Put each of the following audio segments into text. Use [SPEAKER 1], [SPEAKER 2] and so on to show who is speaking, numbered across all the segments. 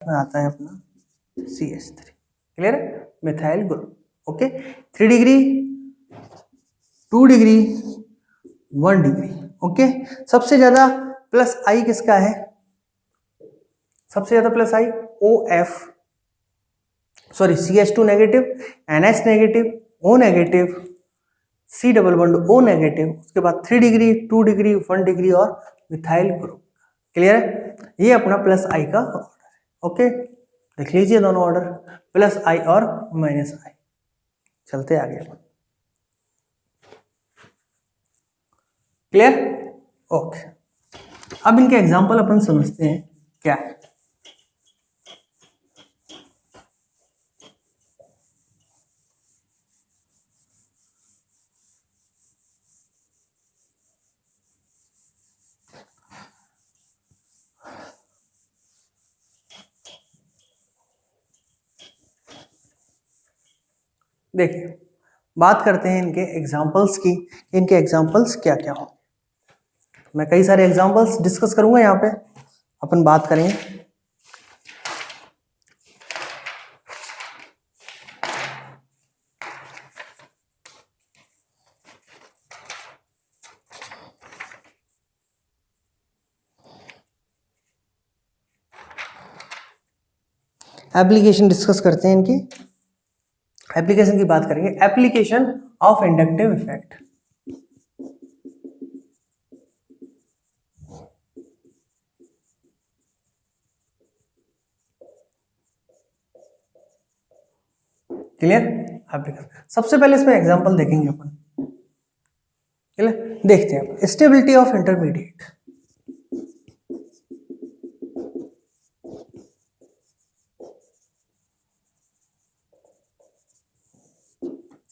[SPEAKER 1] में आता है अपना CH3। क्लियर है, methyl group. Okay, 3 degree, 2 degree, 1 degree. Okay, सबसे ज्यादा प्लस आई किसका है? सबसे ज्यादा plus I OF, sorry CH2 negative, NH negative, O negative, C double bond O negative, उसके बाद 3 डिग्री, 2 डिग्री, 1 डिग्री और मिथाइल ग्रुप। क्लियर है, ये अपना प्लस आई का ऑर्डर है। ओके, देख लीजिए दोनों ऑर्डर, प्लस आई और माइनस आई। चलते आगे अपन। क्लियर? ओके, अब इनके एग्जांपल अपन समझते हैं क्या है। देखिए, बात करते हैं इनके एग्जांपल्स की, इनके एग्जांपल्स क्या क्या हो। मैं कई सारे एग्जांपल्स डिस्कस करूंगा, यहाँ पे अपन बात करेंगे। एप्लीकेशन डिस्कस करते हैं इनकी, एप्लीकेशन की बात करेंगे। Application of inductive effect. Clear? Application सबसे पहले इसमें एग्जांपल देखेंगे अपन। क्लियर? देखते हैं स्टेबिलिटी ऑफ इंटरमीडिएट।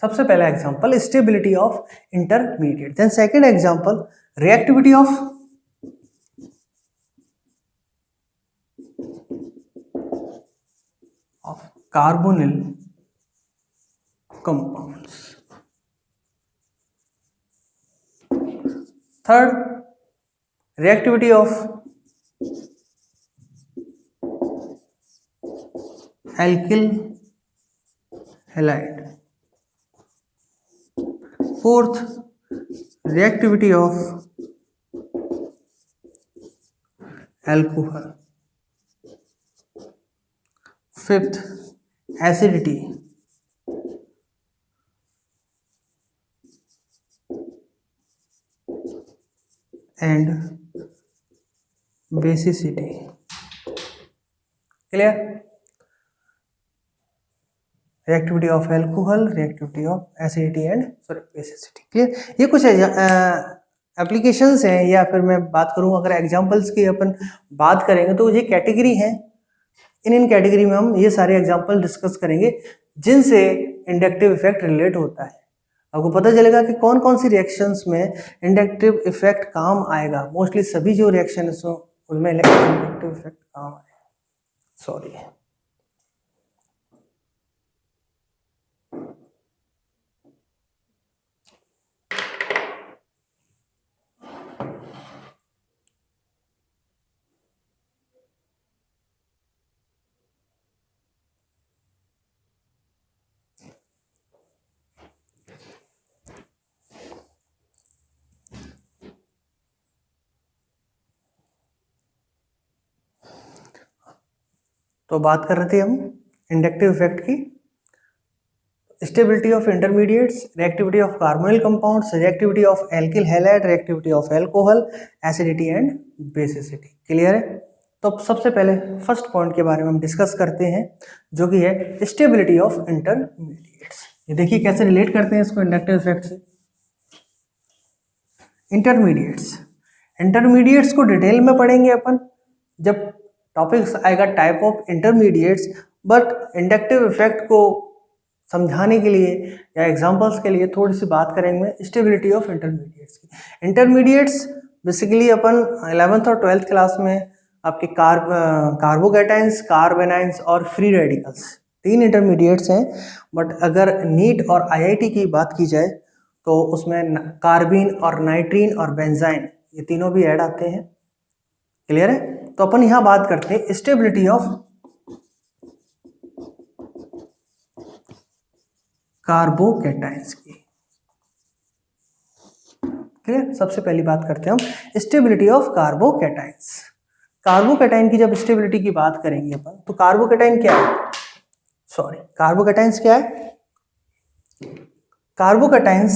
[SPEAKER 1] सबसे पहला example stability of intermediate. Then second example reactivity of carbonyl compounds. Third, reactivity of alkyl halide. Fourth, reactivity of alcohol. Fifth, acidity and basicity. Clear? Reactivity of alcohol, reactivity of acidity and basicity. Clear? ये कुछ applications हैं, या फिर मैं बात करूँ अगर examples की अपन बात करेंगे तो ये कैटेगरी हैं। इन कैटेगरी में हम ये सारे एग्जांपल डिस्कस करेंगे जिनसे इंडक्टिव इफेक्ट रिलेट होता है। आपको पता चलेगा कि कौन कौन सी रिएक्शंस में इंडक्टिव इफेक्ट काम आएगा। मोस्टली सभी जो रिएक्शन उनमें इंडक्टिव इफेक्ट काम आएगा। सॉरी, तो बात कर रहे थे हम इंडक्टिव इफेक्ट की। Stability of intermediates, reactivity of carbonyl compounds, reactivity of alkyl halide, reactivity of alcohol, acidity and basicity. Clear है? तो सबसे पहले फर्स्ट पॉइंट के बारे में हम डिस्कस करते हैं, जो कि है स्टेबिलिटी ऑफ इंटरमीडिएट्स। ये देखिए कैसे रिलेट करते हैं इसको इंडक्टिव इफेक्ट से। इंटरमीडिएट्स को डिटेल में पढ़ेंगे अपन जब टॉपिक्स आएगा type of intermediates, but inductive effect को समझाने के लिए या एग्जांपल्स के लिए थोड़ी सी बात करेंगे स्टेबिलिटी ऑफ इंटरमीडिएट्स की। इंटरमीडिएट्स बेसिकली अपन 11th और 12th क्लास में आपके कार्बोकैटाइंस, कार्बेनाइंस और फ्री रेडिकल्स 3 इंटरमीडिएट्स हैं। बट अगर नीट और IIT की बात की जाए तो उसमें कार्बिन और नाइट्रीन और बेंजाइन ये तीनों भी ऐड आते हैं। क्लियर है? तो अपन यहाँ बात करते हैं स्टेबिलिटी ऑफ कार्बोकैटायंस की। क्लियर? सबसे पहली बात करते हैं हम स्टेबिलिटी ऑफ कार्बोकैटायंस। कार्बोकैटायन की जब स्टेबिलिटी की बात करेंगे अपन, तो कार्बोकैटायन क्या है? कार्बोकैटायंस क्या है? कार्बोकैटायंस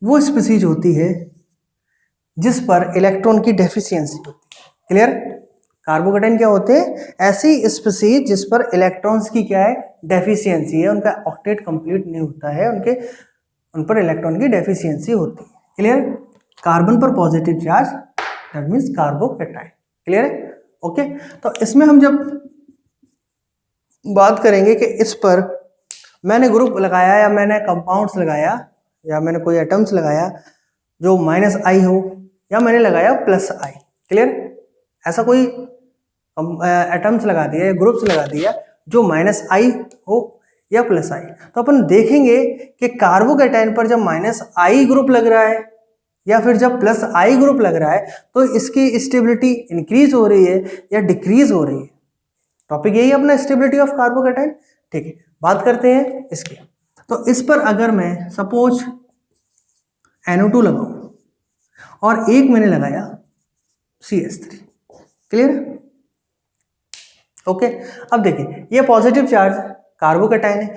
[SPEAKER 1] वो स्पीसीज होती है जिस पर इलेक्ट्रॉन की डेफिशिएंसी होती है। क्लियर? कार्बोकैटायन क्या होते हैं? ऐसी स्पीसीज जिस पर इलेक्ट्रॉन्स की क्या है? डेफिशिएंसी है, उनका ऑक्टेट कंप्लीट नहीं होता है, उन पर इलेक्ट्रॉन की डेफिशिएंसी होती है। क्लियर? कार्बन पर positive charge, that means carbocation. Clear है? ओके, तो इसमें हम जब बात करेंगे कि इस पर मैंने ग्रुप लगाया या मैंने कंपाउंड्स लगाया या मैंने कोई एटम्स लगाया जो -I हो, या मैंने लगाया +I। क्लियर? ऐसा कोई एटम्स लगा दिया या ग्रुप्स लगा दिया जो -I हो या +I, तो अपन देखेंगे कि कार्बोकैटायन पर जब -I ग्रुप लग रहा है या फिर जब +I ग्रुप लग रहा है तो इसकी स्टेबिलिटी इंक्रीज हो रही है या डिक्रीज हो रही है। टॉपिक यही है अपना, स्टेबिलिटी ऑफ कार्बोकैटायन। ठीक है, बात करते हैं इसके। तो इस पर अगर मैं सपोज NO2 लगाऊं और एक मैंने लगाया CH3। क्लियर? ओके, अब देखिए ये पॉजिटिव चार्ज कार्बोकैटायन है,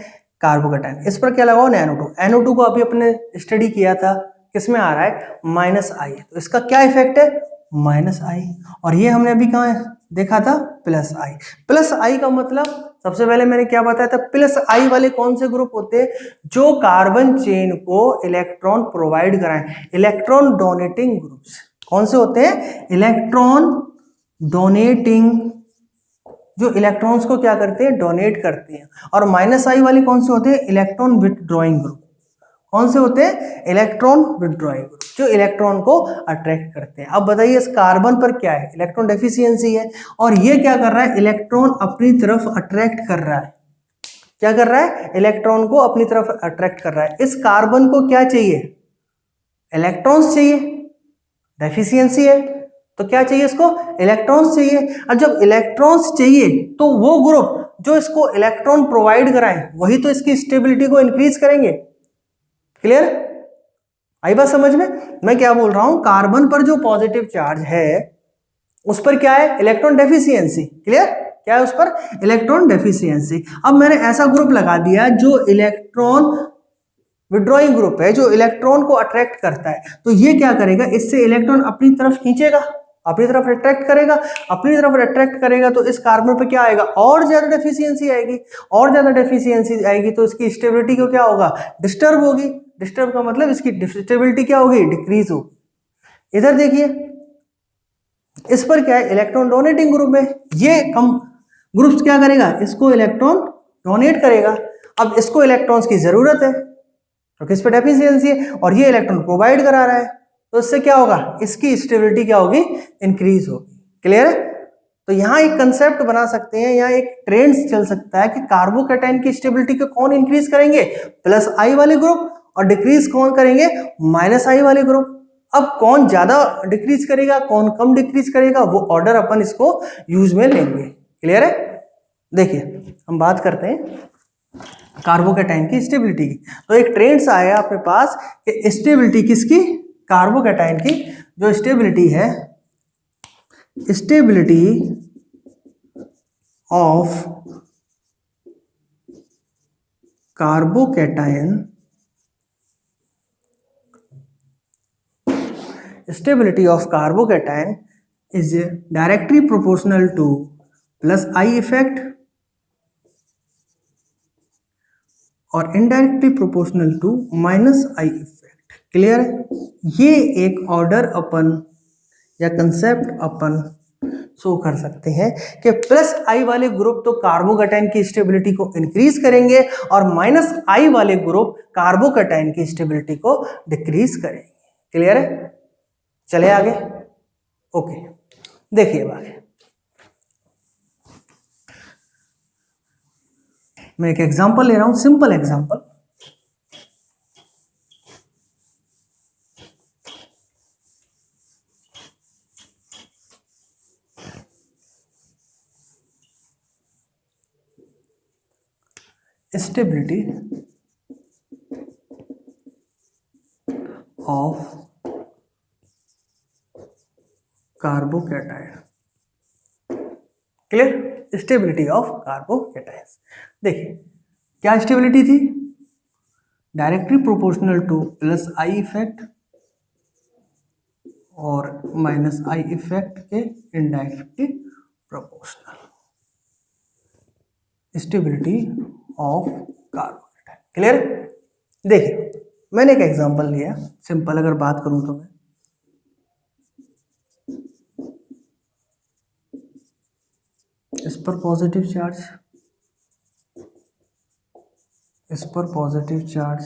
[SPEAKER 1] कार्बोकैटायन इस पर क्या लगाओ? NO2। NO2 को अभी अपने स्टडी किया था, किसमें आ रहा है? -I, तो इसका क्या इफेक्ट है? -I। और ये हमने अभी कहाँ देखा था? +I। +I का मतलब सबसे पहले मैंने क्या बताया था? +I वाले कौन से ग्रुप होते हैं? जो कार्बन चेन को इलेक्ट्रॉन प्रोवाइड कराएं, इलेक्ट्रॉन डोनेटिंग ग्रुप्स। कौन से होते हैं? इलेक्ट्रॉन डोनेटिंग, जो इलेक्ट्रॉन्स को क्या करते हैं? डोनेट करते हैं। और -I वाले कौन से होते हैं? Electron withdrawing group. कौन से होते हैं? इलेक्ट्रॉन विथड्रॉइंग ग्रुप, जो इलेक्ट्रॉन को अट्रैक्ट करते हैं। अब बताइए इस कार्बन पर क्या है? इलेक्ट्रॉन डेफिशिएंसी है, और ये क्या कर रहा है? इलेक्ट्रॉन अपनी तरफ अट्रैक्ट कर रहा है। क्या कर रहा है? इलेक्ट्रॉन को अपनी तरफ अट्रैक्ट कर रहा है। इस कार्बन को क्या चाहिए? इलेक्ट्रॉन्स चाहिए, डेफिशिएंसी है तो क्या चाहिए इसको? इलेक्ट्रॉन्स चाहिए। और जब इलेक्ट्रॉन्स चाहिए तो वो ग्रुप जो इसको इलेक्ट्रॉन प्रोवाइड कराए वही तो इसकी स्टेबिलिटी को इंक्रीज करेंगे। क्लियर? आई बात समझ में? मैं क्या बोल रहा हूं, कार्बन पर जो पॉजिटिव चार्ज है उस पर क्या है? Electron deficiency. क्लियर? क्या है उस पर? Electron deficiency. अब मैंने ऐसा ग्रुप लगा दिया जो इलेक्ट्रॉन विड्रॉइंग ग्रुप है, जो इलेक्ट्रॉन को अट्रैक्ट करता है, तो ये क्या करेगा? इससे इलेक्ट्रॉन अपनी तरफ खींचेगा, अपनी तरफ अट्रैक्ट करेगा। अपनी तरफ अट्रैक्ट करेगा तो इस कार्बन पे क्या आएगा? और ज्यादा डेफिशिएंसी आएगी। और ज्यादा डेफिशिएंसी आएगी तो इसकी स्टेबिलिटी को क्या होगा? डिस्टर्ब होगी। डिस्टर्ब का मतलब इसकी स्टेबिलिटी क्या होगी? डिक्रीज होगी। इधर देखिए इस पर क्या है? इलेक्ट्रॉन डोनेटिंग ग्रुप है। ये कम ग्रुप्स क्या करेगा? इसको इलेक्ट्रॉन डोनेट करेगा। अब इसको इलेक्ट्रॉन्स की जरूरत है क्योंकि इस पर डेफिशिएंसी है, और ये इलेक्ट्रॉन प्रोवाइड करा रहा है, तो इससे क्या होगा? इसकी स्टेबिलिटी क्या होगी? इंक्रीज होगी। क्लियर है? तो यहाँ एक कंसेप्ट बना सकते हैं, यहाँ एक ट्रेंड चल सकता है कि कार्बोकैटायन की स्टेबिलिटी को कौन इंक्रीज करेंगे? +I वाले ग्रुप, और डिक्रीज कौन करेंगे? -I वाले ग्रुप। अब कौन ज्यादा डिक्रीज करेगा, कौन कम डिक्रीज करेगा, वो ऑर्डर अपन इसको यूज में लेंगे। क्लियर है? देखिए हम बात करते हैं कार्बोकैटायन की स्टेबिलिटी की। तो एक ट्रेंड्स आया अपने पास कि स्टेबिलिटी किसकी? कार्बोकैटायन की जो स्टेबिलिटी है, stability of carbocation, stability of carbocation is directly proportional to +I effect और indirectly proportional to -I effect. Clear है? ये एक ऑर्डर अपन या कंसेप्ट अपन शो कर सकते हैं कि +I वाले ग्रुप तो कार्बोकैटायन की स्टेबिलिटी को इंक्रीज करेंगे और -I वाले ग्रुप कार्बोकैटायन की स्टेबिलिटी को डिक्रीज करेंगे। क्लियर है? चले आगे। ओके, देखिए आगे मैं एक एग्जांपल ले रहा हूं, simple example. Stability of carbocation. Clear? Stability of carbocations. देखिए क्या स्टेबिलिटी थी, directly proportional to plus I effect और माइनस आई इफेक्ट के indirectly proportional, stability of carbocation. Clear? देखिए मैंने एक एग्जांपल लिया, सिंपल अगर बात करूं तो मैं इस पर पॉजिटिव चार्ज, इस पर पॉजिटिव चार्ज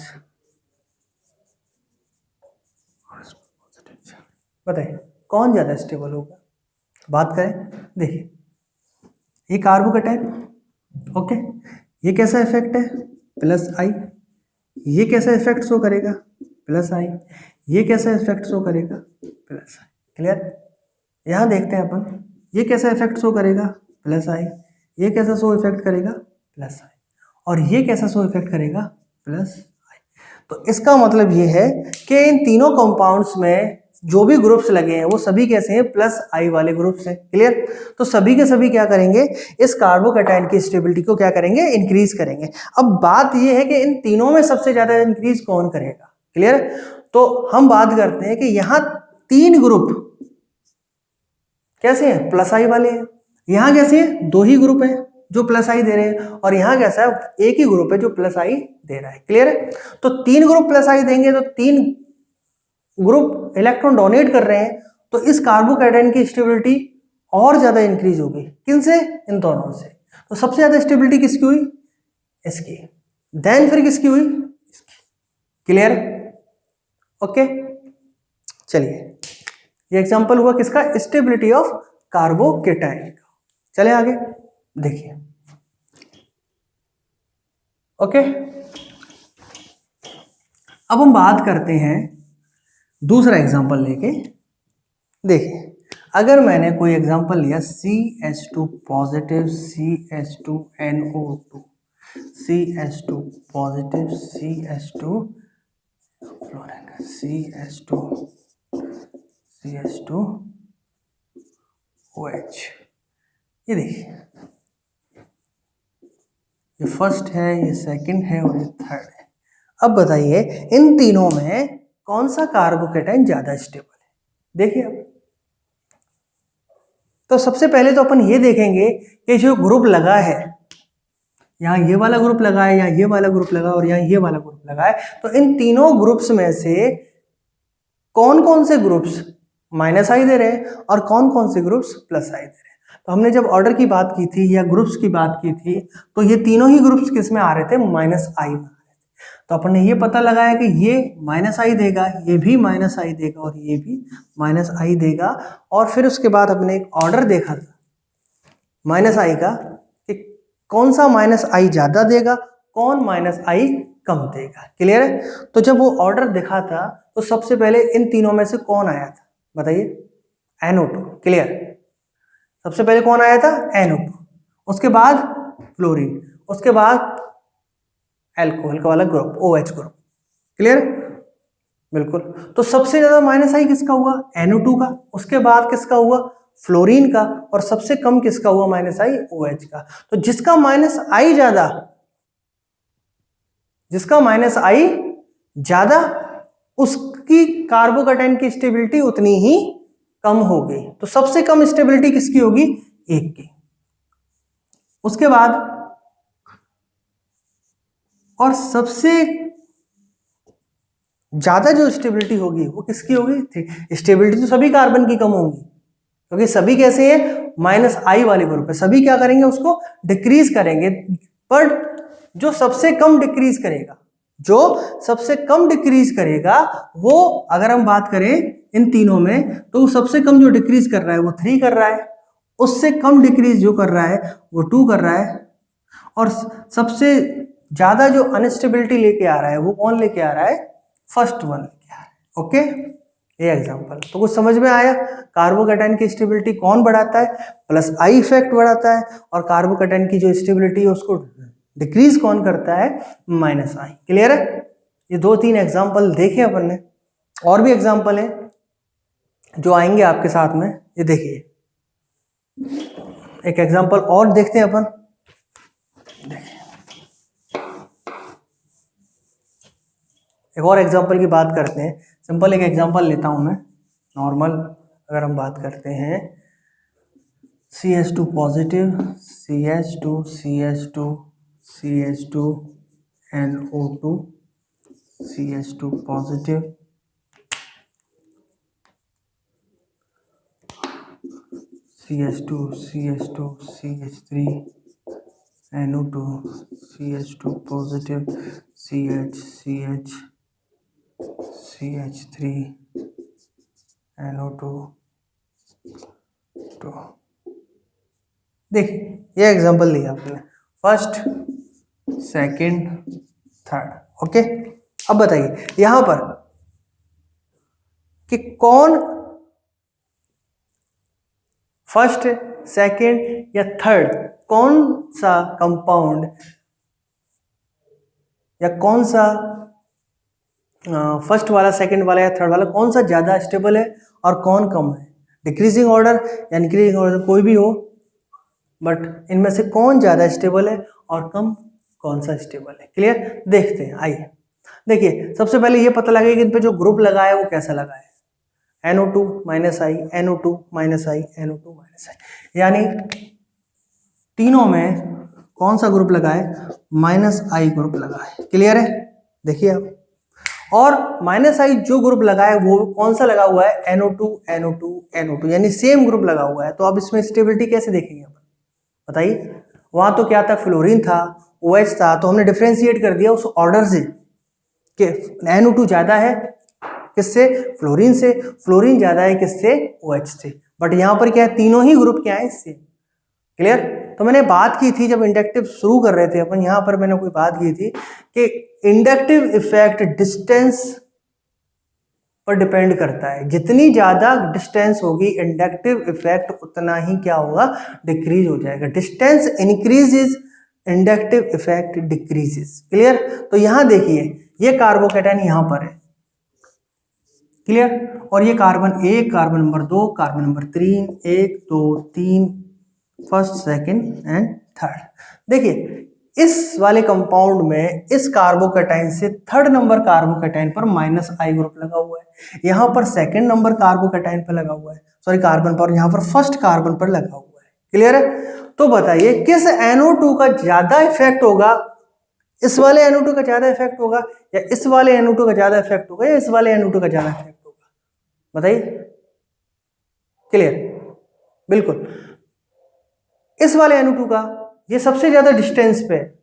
[SPEAKER 1] और इस पर पॉजिटिव चार्ज, बताइए कौन ज्यादा स्टेबल होगा? बात करें, देखिए ये कार्बोकैटायन, ओके, ये कैसा इफेक्ट है, प्लस आई, ये कैसा इफेक्ट शो करेगा, प्लस आई, ये कैसा इफेक्ट शो करेगा, प्लस आई। क्लियर? यहां देखते हैं अपन, ये कैसा इफेक्ट शो करेगा, प्लस आई, ये कैसा शो इफेक्ट करेगा, प्लस आई, और ये कैसा शो इफेक्ट करेगा, प्लस आई। तो इसका मतलब ये है कि इन तीनों कंपाउंड्स में जो भी ग्रुप्स लगे हैं वो सभी कैसे हैं, प्लस आई वाले ग्रुप्स हैं। क्लियर? तो सभी के सभी क्या करेंगे, इस कार्बोकैटायन की स्टेबिलिटी को क्या करेंगे, इंक्रीज करेंगे। अब बात ये है कि इन तीनों में सबसे ज्यादा इंक्रीज कौन करेगा। क्लियर? तो हम बात करते हैं कि यहां तीन ग्रुप कैसे हैं, प्लस आई वाले हैं, यहां कैसे हैं, दो ही ग्रुप हैं जो प्लस आई दे रहे हैं, और यहां कैसा है, एक ही ग्रुप है जो प्लस आई दे रहा है। क्लियर है? तो तीन ग्रुप प्लस आई देंगे तो तीन ग्रुप इलेक्ट्रॉन डोनेट कर रहे हैं, तो इस कार्बोकैटायन की स्टेबिलिटी और ज्यादा इंक्रीज होगी। किनसे? इन दोनों से। तो सबसे ज्यादा स्टेबिलिटी किसकी हुई, इसकी, देन फिर किसकी हुई, इसकी। क्लियर? ओके, चलिए ये एग्जांपल हुआ किसका, स्टेबिलिटी ऑफ कार्बोकैटायन का। चले आगे देखिए, ओके, अब हम बात करते हैं दूसरा एग्जांपल लेके। देखिए अगर मैंने कोई एग्जांपल लिया CH2 positive CH2NO2, CH2 positive CH2 CH2OH, ये देखिए ये फर्स्ट है, ये सेकंड है और ये थर्ड है। अब बताइए इन तीनों में कौन सा कार्बोकैटायन ज्यादा स्टेबल है। देखिए अब तो सबसे पहले तो अपन ये देखेंगे कि जो ग्रुप लगा है, यहाँ ये वाला ग्रुप लगा है, यहाँ ये वाला ग्रुप लगा और यहाँ ये वाला ग्रुप लगा है, तो इन तीनों ग्रुप्स में से कौन कौन से ग्रुप्स माइनस आई दे रहे हैं और कौन कौन से ग्रुप्स प्लस आई दे रहे हैं। तो हमने जब ऑर्डर की बात की थी या ग्रुप्स की बात की थी, तो ये तीनों ही ग्रुप्स किस में आ रहे थे, माइनस आई में। तो अपन ने ये पता लगाया कि ये माइनस आई देगा, ये भी माइनस आई देगा और ये भी माइनस आई देगा, और फिर उसके बाद अपने एक ऑर्डर देखा था माइनस आई का कि कौन सा माइनस आई ज्यादा देगा, कौन माइनस आई कम देगा। क्लियर है? तो जब वो ऑर्डर दिखा था तो सबसे पहले इन तीनों में से कौन आया था, बताइए, NO2। क्लियर? सबसे पहले कौन आया था, NO2, उसके बाद फ्लोरीन, उसके बाद एल्कोहल का वाला ग्रुप OH ग्रुप। क्लियर? बिल्कुल। तो सबसे ज्यादा माइनस आई किसका हुआ, NO2 का, उसके बाद किसका हुआ, फ्लोरीन का, और सबसे कम किसका हुआ माइनस आई, OH का। तो जिसका माइनस आई ज्यादा, जिसका माइनस आई ज्यादा, उसकी कार्बोकैटायन की स्टेबिलिटी उतनी ही कम होगी। तो सबसे कम स्टेबिलिटी किसकी होगी, एक की। उसके बाद और सबसे ज्यादा जो स्टेबिलिटी होगी वो किसकी होगी, स्टेबिलिटी तो सभी कार्बन की कम होगी, क्योंकि सभी कैसे हैं, माइनस आई वाले ग्रुप है, सभी क्या करेंगे, उसको डिक्रीज करेंगे। पर जो सबसे कम डिक्रीज करेगा, जो सबसे कम डिक्रीज करेगा वो, अगर हम बात करें इन तीनों में, तो सबसे कम जो डिक्रीज कर रहा है वो 3 कर रहा है, उससे कम डिक्रीज जो कर रहा है वो 2 कर रहा है, और सबसे ज्यादा जो अनस्टेबिलिटी लेके आ रहा है वो कौन लेके आ रहा है, फर्स्ट वन लेके आ रहा है। ओके, ये एग्जांपल तो कुछ समझ में आया। कार्बोकैटायन की स्टेबिलिटी कौन बढ़ाता है, प्लस आई इफेक्ट बढ़ाता है, और कार्बोकैटायन की जो स्टेबिलिटी है उसको डिक्रीज कौन करता है, माइनस आई। क्लियर है? ये 2-3 एग्जांपल देखे अपन ने। और भी एग्जाम्पल हैं जो आएंगे आपके साथ में। ये देखिए एक एग्जाम्पल और देखते हैं अपन। देखिए एक और एग्जाम्पल की बात करते हैं। सिंपल एक एग्जाम्पल लेता हूं मैं। नॉर्मल अगर हम बात करते हैं CH2 positive, CH2 CH2 CH2 NO2 CH2 positive, CH2 CH2 CH3 NO2 CH2 positive, CH CH3 NO2 2। देखिए ये एग्जांपल लिया आपने, फर्स्ट सेकंड थर्ड। ओके, अब बताइए यहां पर कि कौन फर्स्ट सेकंड या थर्ड, कौन सा कंपाउंड या कौन सा फर्स्ट वाला, सेकंड वाला या थर्ड वाला कौन सा ज्यादा स्टेबल है और कौन कम है। डिक्रीजिंग ऑर्डर या इंक्रीजिंग ऑर्डर कोई भी हो, बट इनमें से कौन ज्यादा स्टेबल है और कम कौन सा स्टेबल है। क्लियर, देखते हैं। आइए देखिए, सबसे पहले ये पता लगे कि इन पे जो ग्रुप लगा है वो कैसा लगा है। NO2 -I, NO2 -I, NO2 -I, यानी तीनों में कौन सा ग्रुप लगा है, -I ग्रुप लगा है। क्लियर है, देखिए आप। और -I जो ग्रुप लगा है वो कौन सा लगा हुआ है, NO2 NO2 NO2, यानी सेम ग्रुप लगा हुआ है। तो अब इसमें स्टेबिलिटी कैसे देखेंगे अपन, बताइए। वहां तो क्या था, फ्लोरीन था, OH था, तो हमने डिफरेंशिएट कर दिया उस ऑर्डर से कि NO2 ज्यादा है किससे, फ्लोरीन से, फ्लोरीन ज्यादा है किससे, OH से। बट यहां पर क्या है, तीनों ही ग्रुप क्या है इससे। क्लियर, तो मैंने बात की थी जब इंडक्टिव शुरू कर रहे थे अपन, यहां पर मैंने कोई बात की थी कि इंडक्टिव इफेक्ट डिस्टेंस पर डिपेंड करता है। जितनी ज्यादा डिस्टेंस होगी इंडक्टिव इफेक्ट उतना ही क्या होगा, डिक्रीज हो जाएगा। Distance increases, inductive effect decreases. Clear, तो यहां देखिए ये कार्बोकैटायन यहां पर है। क्लियर, और ये carbon 1, carbon number 2, carbon number 3, 1 2 3, first second and third. देखिए इस वाले कंपाउंड में इस कार्बोकैटायन से थर्ड नंबर कार्बोकैटायन पर -I ग्रुप लगा हुआ है, यहां पर सेकंड नंबर कार्बोकैटायन पर लगा हुआ है, सॉरी कार्बन पर, यहां पर फर्स्ट कार्बन पर लगा हुआ है। क्लियर है, तो बताइए किस NO2 का ज्यादा इफेक्ट होगा, इस वाले NO2 का ज्यादा इफेक्ट होगा या इस वाले NO2 का ज्यादा इफेक्ट होगा या इस वाले NO2 का ज्यादा इफेक्ट होगा, बताइए। क्लियर, बिल्कुल इस वाले NO2 का, ये सबसे ज्यादा डिस्टेंस पे है,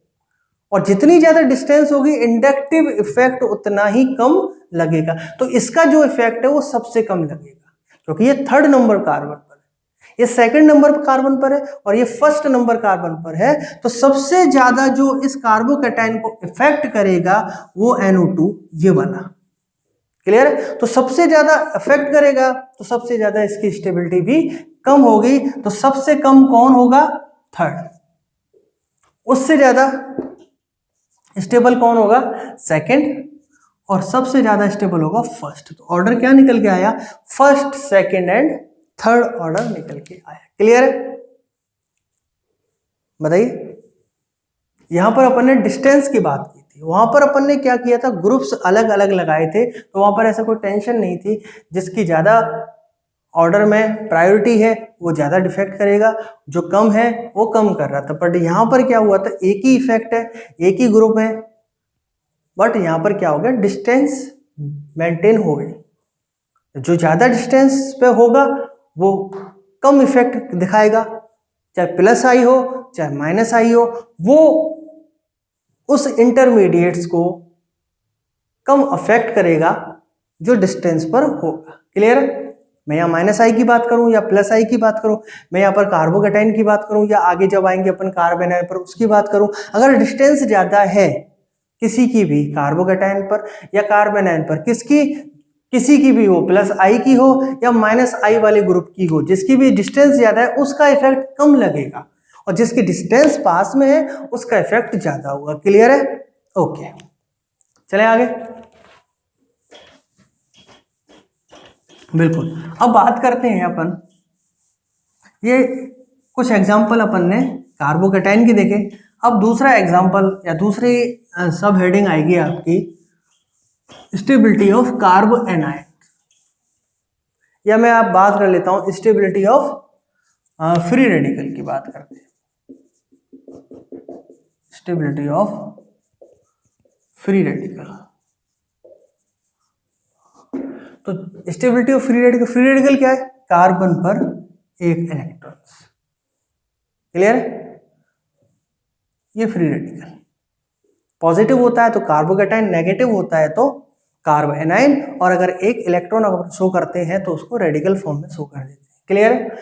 [SPEAKER 1] और जितनी ज्यादा डिस्टेंस होगी इंडक्टिव इफेक्ट उतना ही कम लगेगा। तो इसका जो इफेक्ट है वो सबसे कम लगेगा, क्योंकि ये थर्ड नंबर कार्बन पर है, ये सेकंड नंबर कार्बन पर है और ये फर्स्ट नंबर कार्बन पर है। तो सबसे ज्यादा जो इस कार्बोकैटायन को इफेक्ट करेगा वो NO2 ये वाला। क्लियर है, तो सबसे ज्यादा इफेक्ट करेगा तो सबसे ज्यादा इसकी स्टेबिलिटी भी कम होगी। तो सबसे कम कौन होगा, थर्ड। उससे ज्यादा स्टेबल कौन होगा, सेकंड। और सबसे ज्यादा स्टेबल होगा फर्स्ट। तो ऑर्डर क्या निकल के आया, first second and third order निकल के आया। क्लियर है, बताइए। यहां पर अपन ने डिस्टेंस की बात की थी, वहां पर अपन ने क्या किया था, ग्रुप्स अलग अलग लगाए थे, तो वहां पर ऐसा कोई टेंशन नहीं थी। जिसकी ज्यादा ऑर्डर में प्रायोरिटी है वो ज्यादा डिफेक्ट करेगा, जो कम है वो कम कर रहा था। बट यहां पर क्या हुआ था, एक ही इफेक्ट है, एक ही ग्रुप है, बट यहां पर क्या हो गया, डिस्टेंस मेंटेन हो गई। जो ज्यादा डिस्टेंस पे होगा वो कम इफेक्ट दिखाएगा, चाहे +I हो चाहे -I हो, वो उस इंटरमीडिएट्स को कम अफेक्ट करेगा जो डिस्टेंस पर होगा। क्लियर है, मैं यहाँ -I की बात करूं या +I की बात करूं, मैं यहाँ पर कार्बोकैटायन की बात करूं या आगे जब आएंगे अपन कार्बेनाइन पर उसकी बात करूं, अगर डिस्टेंस ज्यादा है किसी की भी, कार्बोकैटायन पर या कार्बेनाइन पर, किसी की भी हो, +I की हो या -I वाले ग्रुप की हो, जिसकी भी डिस्टेंस ज्यादा है उसका इफेक्ट कम लगेगा और जिसकी डिस्टेंस पास में है उसका इफेक्ट ज्यादा होगा। क्लियर है, ओके, चले आगे। बिल्कुल। अब बात करते हैं अपन, ये कुछ एग्जाम्पल अपन ने कार्बोकेटाइन की देखे। अब दूसरा एग्जाम्पल या दूसरी सब हेडिंग आएगी आपकी स्टेबिलिटी ऑफ कार्ब एनायन, या मैं आप बात कर लेता हूं स्टेबिलिटी ऑफ फ्री रेडिकल की बात करते हैं, स्टेबिलिटी ऑफ फ्री रेडिकल। तो स्टेबिलिटी ऑफ फ्री रेडिकल क्या है? कार्बन पर एक इलेक्ट्रॉन। क्लियर है? ये फ्री रेडिकल पॉजिटिव होता है तो कार्बोकेटाइन, नेगेटिव होता है तो कार्ब एनाइन, और अगर एक इलेक्ट्रॉन अगर शो करते हैं तो उसको रेडिकल फॉर्म में शो कर देते हैं। क्लियर है?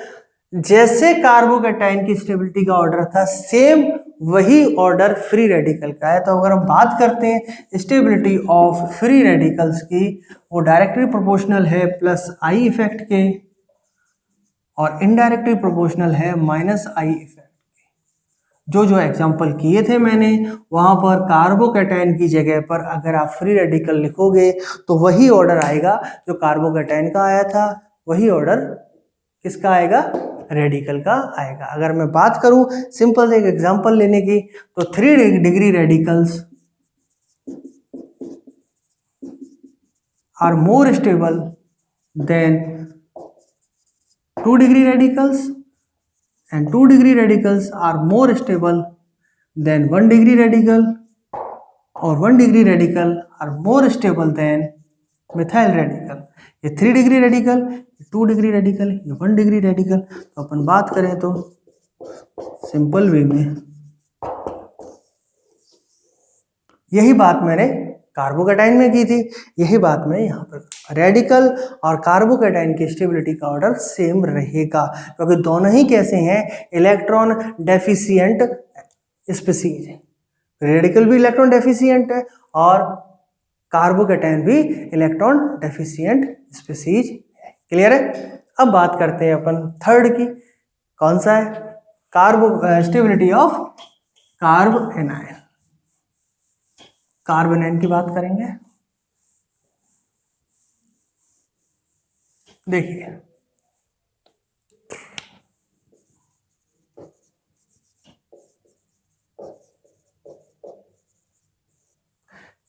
[SPEAKER 1] जैसे कार्बोकेटाइन की स्टेबिलिटी का ऑर्डर था, सेम वही ऑर्डर फ्री रेडिकल का है। तो अगर हम बात करते हैं स्टेबिलिटी ऑफ फ्री रेडिकल्स की, वो डायरेक्टली प्रोपोर्शनल है प्लस आई इफेक्ट के, और इनडायरेक्टली प्रोपोर्शनल है माइनस आई इफेक्ट। जो एग्जाम्पल किए थे मैंने, वहां पर कार्बोकेटाइन की जगह पर अगर आप फ्री रेडिकल लिखोगे तो वही ऑर्डर आएगा जो कार्बोकेटाइन का आया था, वही ऑर्डर किसका आएगा? रेडिकल का आएगा। अगर मैं बात करूं सिंपल से एक एग्जांपल लेने की, तो 3 degree radicals are more stable than 2 degree radicals, and 2 degree radicals are more stable than 1 degree radical, और 1 degree radical are more stable than methyl radical। ये 3 डिग्री रेडिकल, 2 डिग्री रेडिकल, ये 1 degree radical. तो अपन बात करें तो simple way में यही बात मैंने कार्बोकेटाइन में की थी, यही बात मैं यहाँ पर, रेडिकल और कार्बोकेटाइन की स्टेबिलिटी का ऑर्डर सेम रहेगा, क्योंकि दोनों ही कैसे हैं? इलेक्ट्रॉन डेफिशिएंट स्पीसीज है। रेडिकल भी इलेक्ट्रॉन डेफिशिएंट है और कार्बोकेटाइन भी इलेक्ट्रॉन डेफिशिएंट स्पीसीज है। क्लियर है? अब बात करते हैं अपन थर्ड की, कौन सा है? Stability of carb anion. Carb anion की बात करेंगे। देखिए,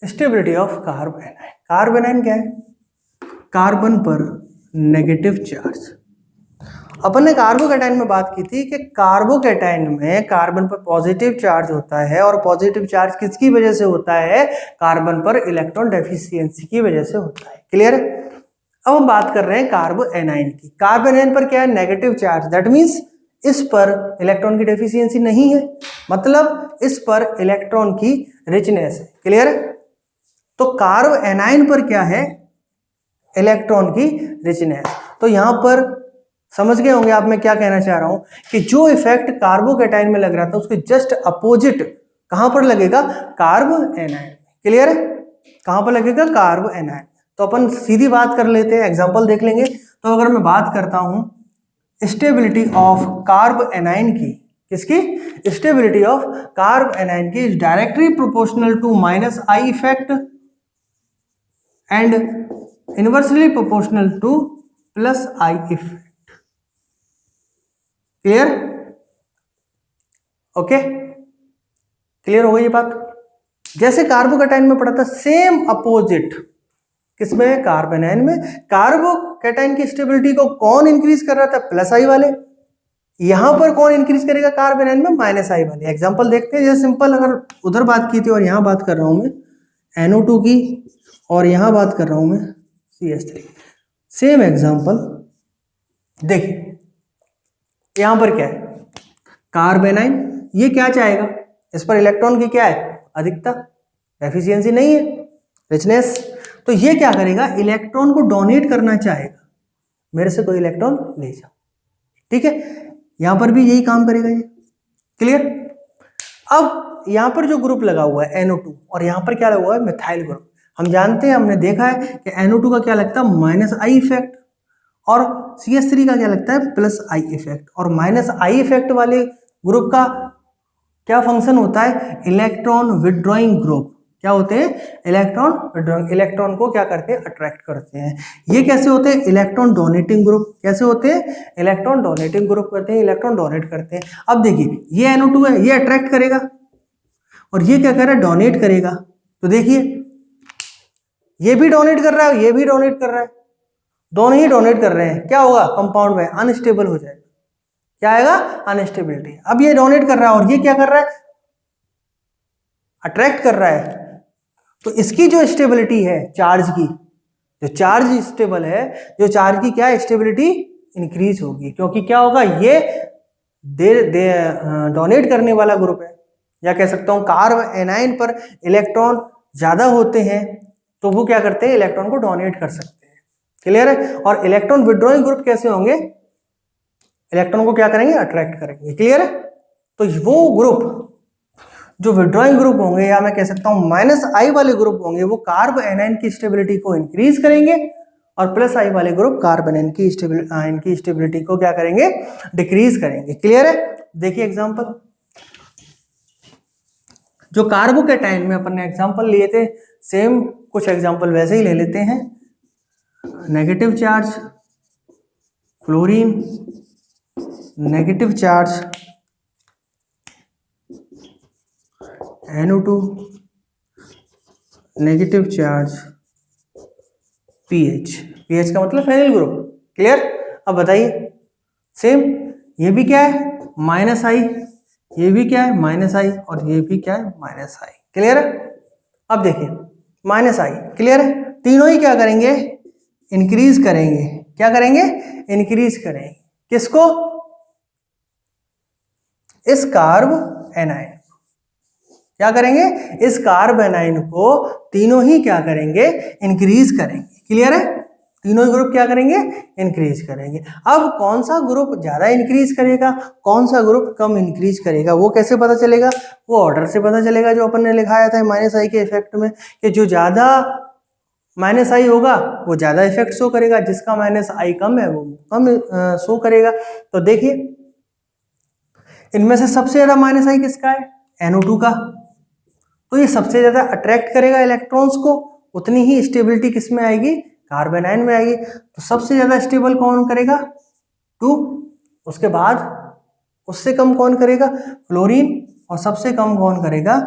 [SPEAKER 1] stability of carb anion. Carb anion क्या है? कार्बन पर नेगेटिव चार्ज। अपन ने कार्बोकेटाइन में बात की थी कि कार्बोकेटाइन में कार्बन पर पॉजिटिव चार्ज होता है, और पॉजिटिव चार्ज किसकी वजह से होता है? कार्बन पर इलेक्ट्रॉन डेफिशिएंसी की वजह से होता है। क्लियर? अब हम बात कर रहे हैं कार्ब एनायन की। कार्ब एनायन पर क्या है? Negative charge. दैट मीन्स इस पर इलेक्ट्रॉन की डेफिशिएंसी नहीं है, मतलब इस पर इलेक्ट्रॉन की रिचनेस है। क्लियर? तो कार्ब एनायन पर क्या है? इलेक्ट्रॉन की रिचनेस। तो यहां पर समझ गए होंगे आप मैं क्या कहना चाह रहा हूं, कि जो इफेक्ट कार्बोकेटाइन में लग रहा था उसके जस्ट अपोजिट कहां पर लगेगा? Carb anion. क्लियर है? कहां पर लगेगा? Carb anion. तो अपन सीधी बात कर लेते हैं, एग्जांपल देख लेंगे। तो अगर मैं बात करता हूं स्टेबिलिटी ऑफ कार्ब एनायन की, किसकी? स्टेबिलिटी ऑफ कार्ब एनायन की is directly proportional to minus I effect and inversely proportional to plus I effect. Clear? Okay, clear हो गई ये बात? जैसे कार्बोकेटाइन में पढ़ा था, सेम अपोजिट किसमें? कार्ब एनायन में। कार्बोकेटाइन की स्टेबिलिटी को कौन इंक्रीज कर रहा था? प्लस आई वाले। यहां पर कौन इंक्रीज करेगा कार्ब एनायन में? माइनस आई वाले। एग्जांपल देखते हैं। जैसे सिंपल, अगर उधर बात की थी और यहां बात कर रहा हूं मैं NO2 की, और यहां बात कर रहा हूं मैं CH3। सेम एग्जांपल देखिए, यहां पर क्या है? कार्ब एनायन, ये क्या चाहेगा? इस पर इलेक्ट्रॉन की क्या है? अधिकता, एफिशिएंसी नहीं है, रिचनेस। तो ये क्या करेगा? इलेक्ट्रॉन को डोनेट करना चाहेगा, मेरे से कोई इलेक्ट्रॉन ले जाओ। ठीक है? यहां पर भी यही काम करेगा ये। क्लियर? अब यहां पर जो ग्रुप लगा हुआ है NO2, और यहां पर क्या लगा हुआ है? Methyl group. हम जानते हैं, हमने देखा है कि NO2 का क्या लगता है? माइनस आई इफेक्ट, और CH3 का क्या लगता है? Plus I effect. और माइनस आई इफेक्ट वाले ग्रुप का क्या फंक्शन होता है? Electron withdrawing group. क्या होते हैं? Electron withdrawing. इलेक्ट्रॉन को क्या करते हैं? अट्रैक्ट करते हैं। ये कैसे होते हैं? Electron donating group. कैसे होते हैं? इलेक्ट्रॉन डोनेटिंग ग्रुप करते हैं, इलेक्ट्रॉन डोनेट करते हैं। अब देखिए ये NO2 है, ये अट्रैक्ट करेगा और ये क्या कर रहा है? डोनेट करेगा। तो देखिए ये भी डोनेट कर रहा है, ये भी डोनेट कर रहा है, दोनों ही डोनेट कर रहे हैं। क्या होगा? कंपाउंड में अनस्टेबल हो जाएगा। क्या आएगा? अनस्टेबिलिटी। अब ये डोनेट कर रहा है और ये क्या कर रहा है? अट्रैक्ट कर रहा है। तो इसकी जो स्टेबिलिटी है चार्ज की, जो चार्ज स्टेबल है, जो चार्ज की क्या स्टेबिलिटी इंक्रीज होगी, क्योंकि क्या होगा? ये डोनेट करने वाला ग्रुप है, या कह सकता हूं कार्ब एनाइन पर इलेक्ट्रॉन ज्यादा होते हैं तो वो क्या करते हैं? इलेक्ट्रॉन को डोनेट कर सकते हैं। क्लियर है? और इलेक्ट्रॉन विड्रॉइंग ग्रुप कैसे होंगे? इलेक्ट्रॉन को क्या करेंगे? अट्रैक्ट करेंगे। क्लियर है? तो वो ग्रुप जो विड्रॉइंग ग्रुप होंगे, या मैं कह सकता हूं -I वाले ग्रुप होंगे, वो कार्ब एनाइन की स्टेबिलिटी को इंक्रीज करेंगे और +I वाले ग्रुप कार्ब एनाइन की स्टेबिलिटी को क्या करेंगे? डिक्रीज करेंगे। क्लियर है? देखिए एग्जांपल, जो कार्बोकैटायन में अपन ने एग्जांपल लिए थे, सेम कुछ एग्जांपल वैसे ही ले लेते हैं। Negative charge fluorine, negative charge NO2, negative charge pH का मतलब फेनिल ग्रुप। क्लियर? अब बताइए सेम, ये भी क्या है? -I, ये भी क्या है? -I, और ये भी क्या है? -I। क्लियर है? अब देखिए -I, क्लियर है? तीनों ही क्या करेंगे? इंक्रीज करेंगे। क्या करेंगे? इंक्रीज करेंगे। किसको? इस कार्ब एनाइन। क्या करेंगे? इस कार्ब एनाइन को तीनों ही क्या करेंगे? इंक्रीज करेंगे। क्लियर है? तीनों ग्रुप क्या करेंगे? इंक्रीज करेंगे। अब कौन सा ग्रुप ज्यादा इंक्रीज करेगा, कौन सा ग्रुप कम इंक्रीज करेगा, वो कैसे पता चलेगा? वो ऑर्डर से पता चलेगा, जो अपन ने लिखाया था -I के इफेक्ट में, कि जो ज्यादा -I होगा वो ज्यादा इफेक्ट शो करेगा, जिसका -I कम है वो कम शो करेगा। तो देखिए इनमें से सबसे ज्यादा -I किसका है? NO2 का। तो ये सबसे ज्यादा अट्रैक्ट करेगा इलेक्ट्रॉन्स को, उतनी ही स्टेबिलिटी किस में आएगी? कार्ब एनाइन में आएगी। तो सबसे ज्यादा स्टेबल कौन करेगा? 2। उसके बाद उससे कम कौन करेगा? फ्लोरीन। और सबसे कम कौन करेगा?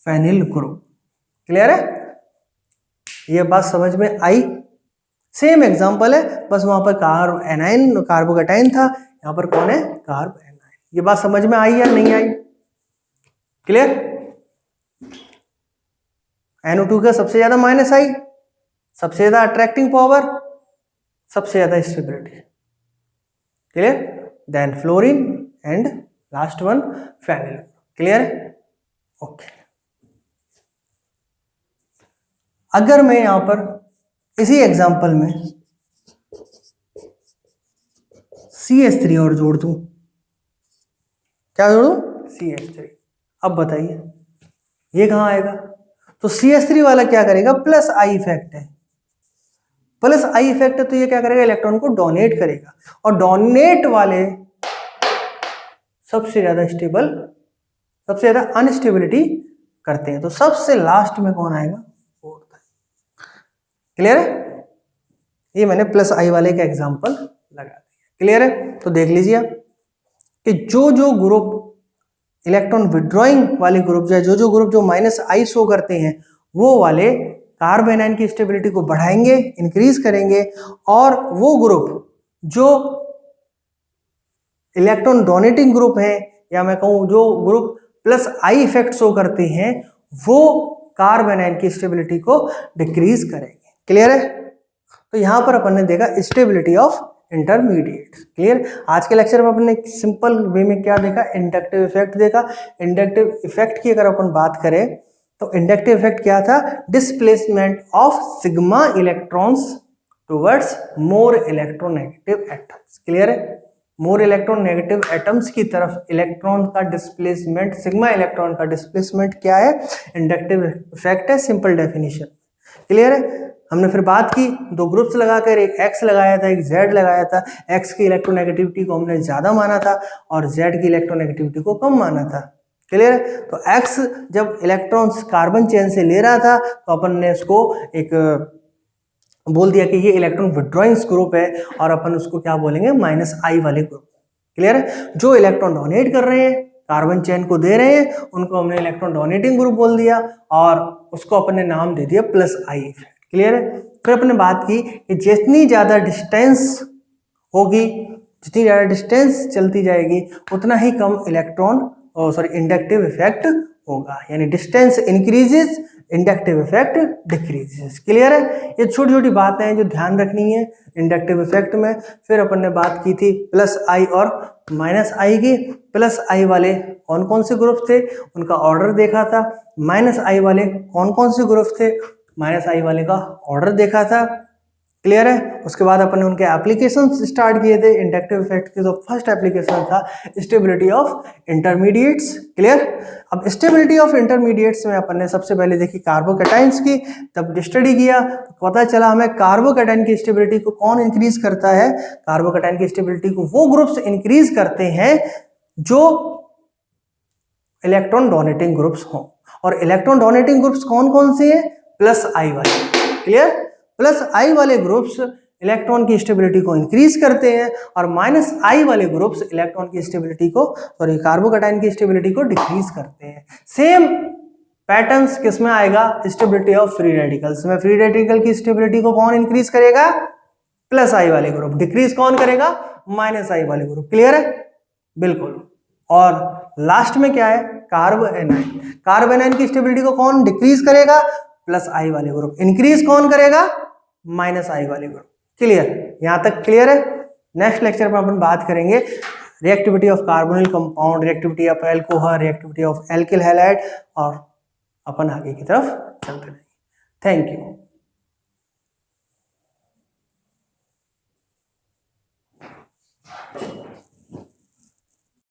[SPEAKER 1] Phenyl group. क्लियर है? ये बात समझ में आई? सेम एग्जांपल है, बस वहां पर कार्ब एनाइन कार्बोकैटायन था, यहां पर कौन है? Carb A9. ये बात समझ में आई या नहीं आई? क्लियर? NO2 का सबसे ज्यादा -I, सबसे ज्यादा अट्रैक्टिंग पावर, सबसे ज्यादा stability. Clear? Then fluorine and last one phenyl. Clear? Okay. अगर मैं यहां पर इसी एग्जांपल में CH3 और जोड़ दूं, क्या जोड़ूं? CH3। अब बताइए ये कहां आएगा? तो CH3 वाला क्या करेगा? +I इफेक्ट है, +I इफेक्ट है, तो ये क्या करेगा? इलेक्ट्रॉन को डोनेट करेगा। और डोनेट वाले सबसे ज्यादा स्टेबल, सबसे ज्यादा अनस्टेबिलिटी करते हैं। तो सबसे लास्ट में कौन आएगा? क्लियर है? ये मैंने +I वाले का एग्जांपल लगा दिया। क्लियर है? तो देख लीजिए आप कि जो जो ग्रुप इलेक्ट्रॉन विड्रॉइंग वाले ग्रुप, जो जो ग्रुप जो -I शो करते हैं, वो वाले कार्ब एनाइन की स्टेबिलिटी को बढ़ाएंगे, इंक्रीज करेंगे। और वो ग्रुप जो इलेक्ट्रॉन डोनेटिंग ग्रुप है, या मैं कहूं जो ग्रुप +I इफेक्ट शो करते हैं, वो कार्ब एनाइन की स्टेबिलिटी को डिक्रीज करेंगे। क्लियर है? तो यहां पर अपन ने देखा स्टेबिलिटी ऑफ इंटरमीडिएट। क्लियर? आज के लेक्चर में अपन ने सिंपल वे में क्या देखा? इंडक्टिव इफेक्ट देखा। इंडक्टिव इफेक्ट की अगर अपन बात करें तो इंडक्टिव इफेक्ट क्या था? Displacement of sigma electrons towards more electronegative atoms. Clear है? मोर इलेक्ट्रोनेगेटिव एटम्स की तरफ इलेक्ट्रॉन का डिस्प्लेसमेंट, सिग्मा इलेक्ट्रॉन का डिस्प्लेसमेंट क्या है? इंडक्टिव इफेक्ट है, सिंपल डेफिनेशन। क्लियर है? हमने फिर बात की, दो ग्रुप्स लगाकर, एक X लगाया था, एक Z लगाया था। X की इलेक्ट्रोनेगेटिविटी को हमने ज्यादा माना था और Z की इलेक्ट्रोनेगेटिविटी को कम माना था। क्लियर है। तो X जब इलेक्ट्रॉन्स कार्बन चेन से ले रहा था तो अपन ने उसको एक बोल दिया कि ये इलेक्ट्रॉन विड्रॉइंग ग्रुप है, और अपन उसको क्या बोलेंगे, -I वाले ग्रुप। क्लियर है। जो इलेक्ट्रॉन डोनेट कर रहे हैं, कार्बन चेन को दे रहे हैं, उनको हमने इलेक्ट्रॉन डोनेटिंग ग्रुप बोल दिया और उसको अपन ने नाम दे दिया +I इफेक्ट। क्लियर है। फिर अपने बात की कि जितनी ज्यादा डिस्टेंस होगी, जितनी ज्यादा डिस्टेंस चलती जाएगी, उतना ही कम इलेक्ट्रॉन इंडक्टिव इफेक्ट होगा, यानी distance increases, inductive effect decreases. Clear है। ये छोटी छोटी बातें हैं जो ध्यान रखनी है इंडक्टिव इफेक्ट में। फिर अपन ने बात की थी +I और -I की। +I वाले कौन कौन से ग्रुप थे, उनका ऑर्डर देखा था। -I वाले कौन कौन से ग्रुप थे, -I वाले का ऑर्डर देखा था। क्लियर है। उसके बाद अपन ने उनके एप्लीकेशन स्टार्ट किए थे इंडक्टिव इफेक्ट के। तो फर्स्ट एप्लीकेशन था स्टेबिलिटी ऑफ इंटरमीडिएट्स। क्लियर। अब स्टेबिलिटी ऑफ इंटरमीडिएट्स में अपन ने सबसे पहले देखी कार्बोकैटाइंस की, तब स्टडी किया तो पता चला हमें कार्बोकैटाइन की स्टेबिलिटी को कौन इंक्रीज करता है। कार्बोकैटाइन की स्टेबिलिटी को वो ग्रुप्स इंक्रीज करते हैं जो इलेक्ट्रॉन डोनेटिंग ग्रुप्स हों। और इलेक्ट्रॉन डोनेटिंग ग्रुप्स कौन कौन से हैं, +I वाले। क्लियर। +I वाले ग्रुप्स इलेक्ट्रॉन की स्टेबिलिटी को इंक्रीज करते हैं और -I वाले ग्रुप्स इलेक्ट्रॉन की स्टेबिलिटी को कार्बोकैटाइन की स्टेबिलिटी को डिक्रीज करते हैं। सेम पैटर्न्स किस में आएगा, स्टेबिलिटी ऑफ फ्री रेडिकल्स में। फ्री रेडिकल की स्टेबिलिटी को कौन इंक्रीज करेगा, +I वाले ग्रुप। डिक्रीज कौन करेगा, -I वाले ग्रुप। क्लियर है, बिल्कुल। और लास्ट में क्या है, कार्ब एनाइन। कार्ब एनाइन की स्टेबिलिटी को कौन डिक्रीज करेगा, +I वाले ग्रुप। इंक्रीज कौन करेगा, -I वाले ग्रुप। क्लियर, यहां तक क्लियर है। नेक्स्ट लेक्चर में अपन बात करेंगे reactivity of carbonyl compound, reactivity of alcohol, reactivity of alkyl halide, और अपन आगे की तरफ चलते रहेंगे। Thank you.